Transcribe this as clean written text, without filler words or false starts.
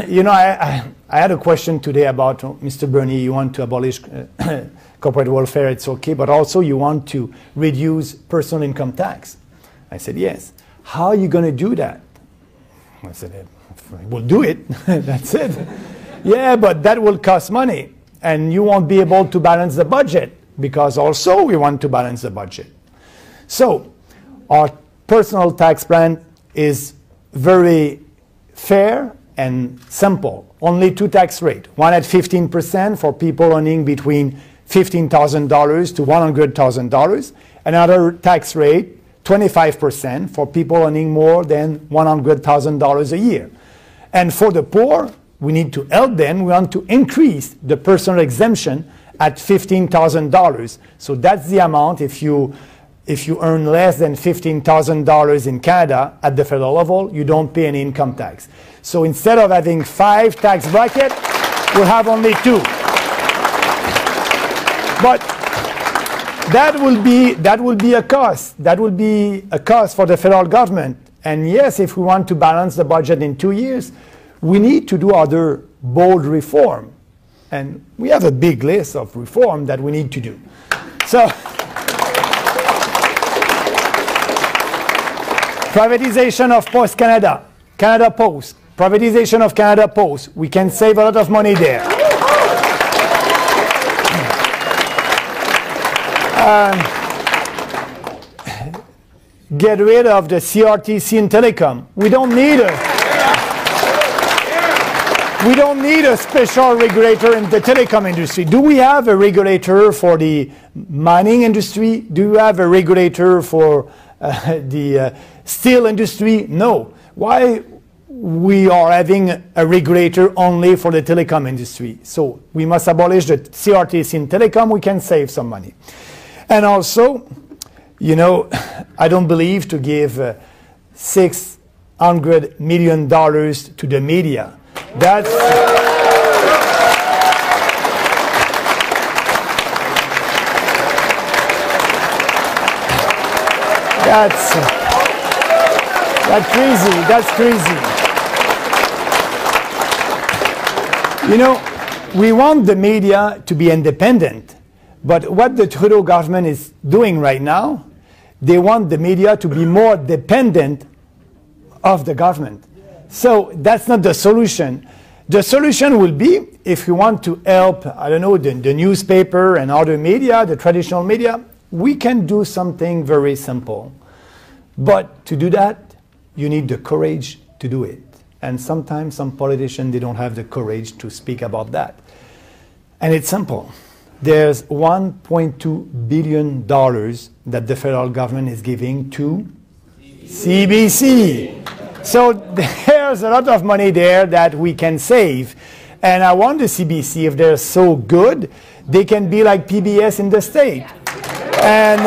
you know, I had a question today about Mr. Bernie. You want to abolish corporate welfare, it's okay, but also you want to reduce personal income tax. I said, yes. How are you going to do that? I said, we'll do it. That's it. Yeah, but that will cost money, and you won't be able to balance the budget, because also we want to balance the budget. So our personal tax plan is very fair and simple. Only two tax rates. One at 15% for people earning between $15,000 to $100,000. Another tax rate, 25% for people earning more than $100,000 a year. And for the poor, we need to help them. We want to increase the personal exemption at $15,000. So that's the amount if you earn less than $15,000 in Canada at the federal level, you don't pay any income tax. So instead of having 5 tax brackets, we'll have only 2. But that will be a cost. That will be a cost for the federal government. And yes, if we want to balance the budget in 2 years, we need to do other bold reform. And we have a big list of reform that we need to do. So, privatization of Post Canada, Canada Post, privatization of Canada Post. We can save a lot of money there. Get rid of the CRTC in telecom. We don't need a special regulator in the telecom industry. Do we have a regulator for the mining industry? Do you have a regulator for the steel industry? No. Why we are having a regulator only for the telecom industry? So we must abolish the CRTC in telecom. We can save some money. And also, you know, I don't believe to give $600 million to the media. That's crazy. That's crazy. You know, we want the media to be independent, but what the Trudeau government is doing right now, they want the media to be more dependent of the government. So that's not the solution. The solution will be, if you want to help, I don't know, the newspaper and other media, the traditional media, we can do something very simple. But to do that, you need the courage to do it. And sometimes some politicians, they don't have the courage to speak about that. And it's simple. There's $1.2 billion that the federal government is giving to CBC. So there's a lot of money there that we can save. And I want the CBC, if they're so good, they can be like PBS in the state. And